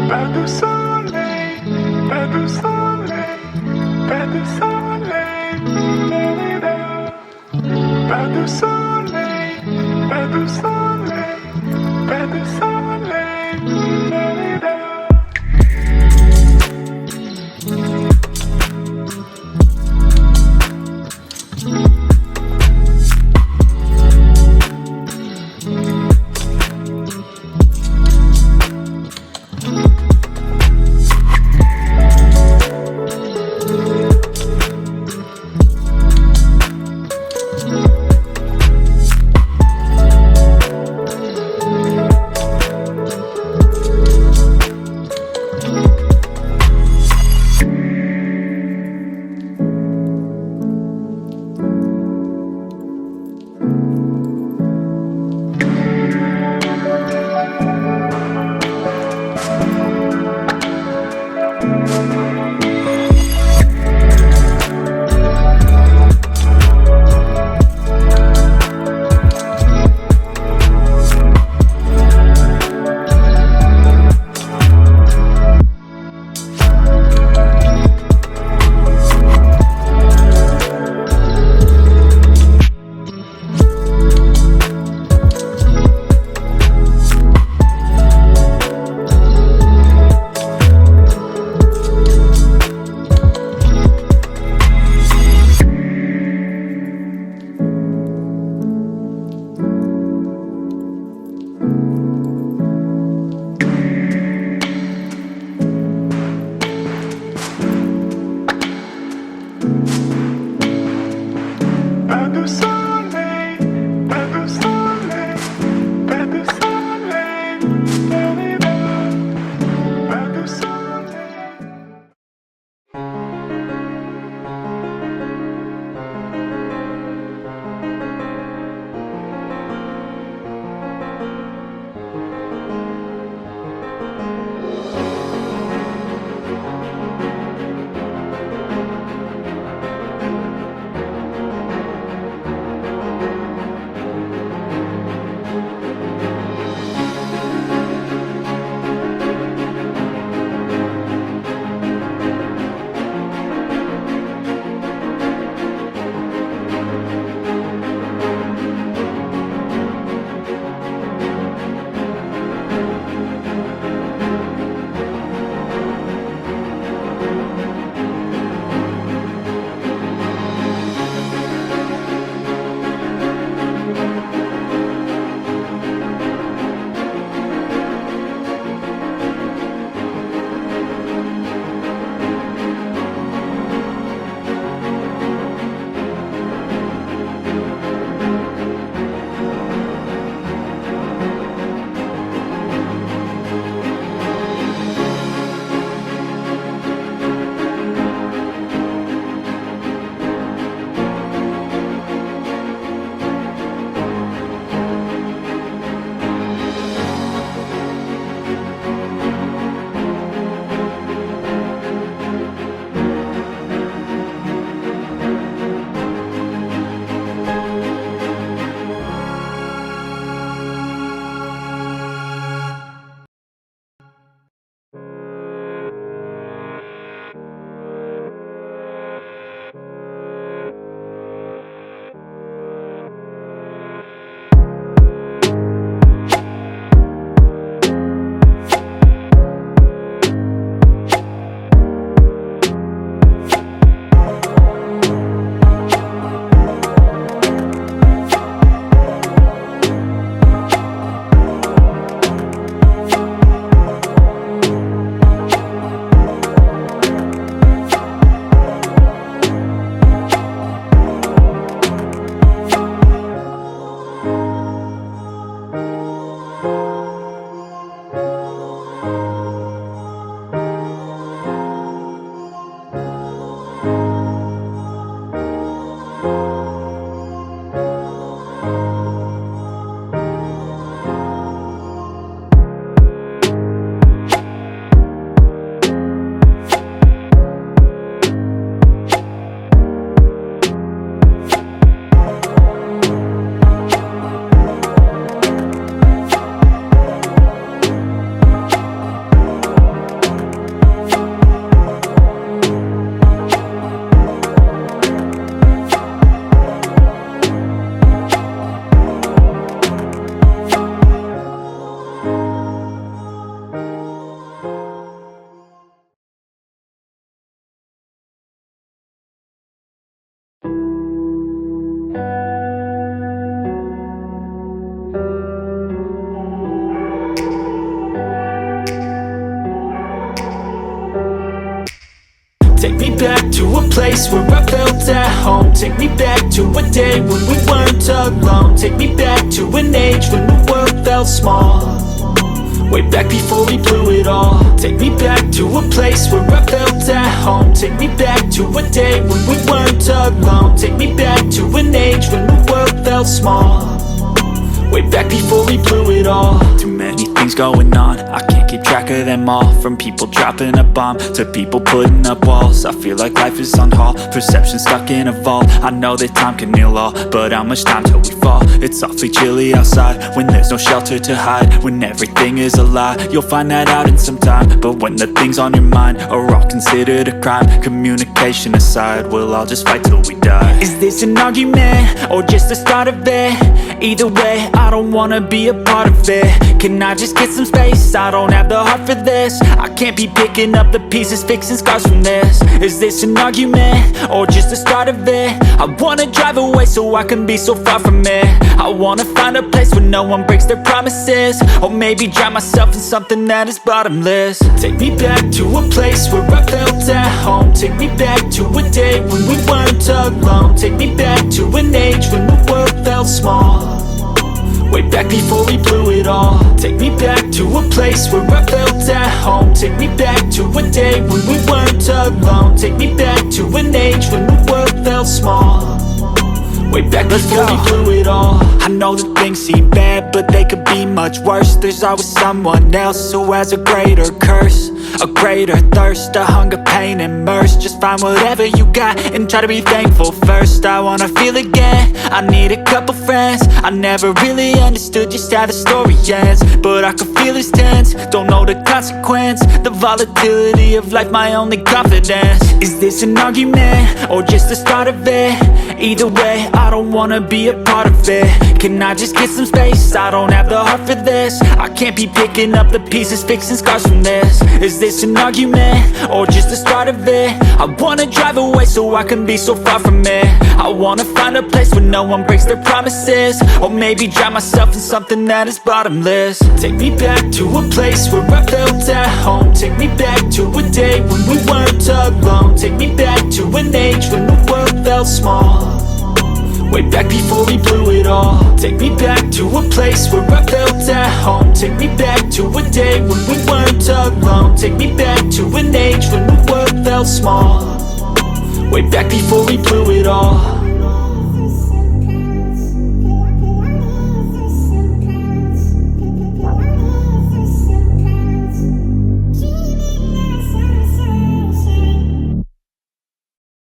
Pas de soleil, pas de soleil, pas de soleil, pas de soleil, pas de soleil, pas de soleil. back to a place where I felt at home. Take me back to a day when we weren't alone. Take me back to an age when the world felt small. Way back before we blew it all. Take me back to a place where I felt at home. Take me back to a day when we weren't alone. Take me back to an age when the world felt small. Way back before we blew it all. Too many things going on, I can't keep track of them all. From people dropping a bomb to people putting up walls. I feel like life is on hold, perception stuck in a vault. I know that time can heal all, but how much time till we fall? It's awfully chilly outside when there's no shelter to hide. When everything is a lie, you'll find that out in some time. But when the things on your mind are all considered a crime, communication aside, we'll all just fight till we die. Is this an argument or just the start of it? Either way, I don't wanna be a part of it. Can I just get some space? I don't have the heart for this. I can't be picking up the pieces, fixing scars from this. Is this an argument or just the start of it? I wanna drive away so I can be so far from it. I wanna find a place where no one breaks their promises. Or maybe drown myself in something that is bottomless. Take me back to a place where I felt at home. Take me back to a day when we weren't alone. Take me back to an age when the world felt small. Way back before we blew it all. Take me back to a place where I felt at home. Take me back to a day when we weren't alone. Take me back to an age when the world felt small. Way back before we blew it all. I know that things seem bad, but they could be much worse. There's always someone else who has a greater curse, a greater thirst, a hunger, pain, and mercy. Just find whatever you got and try to be thankful first. I wanna feel again, I need a couple friends. I never really understood just how the story ends, but I can feel it's tense, don't know the consequence. The volatility of life, my only confidence. Is this an argument or just the start of it? Either way, I don't wanna be a part of it. Can I just get some space? I don't have the heart for this. I can't be picking up the pieces, fixing scars from this. Is this an argument or just the start of it? I wanna drive away so I can be so far from it. I wanna find a place where no one breaks their promises. Or maybe drown myself in something that is bottomless. Take me back to a place where I felt at home. Take me back to a day when we weren't alone. Take me back to an age when the world felt small. Way back before we blew it all. Take me back to a place where I felt at home. Take me back to a day when we weren't alone. Take me back to an age when the world felt small. Way back before we blew it all.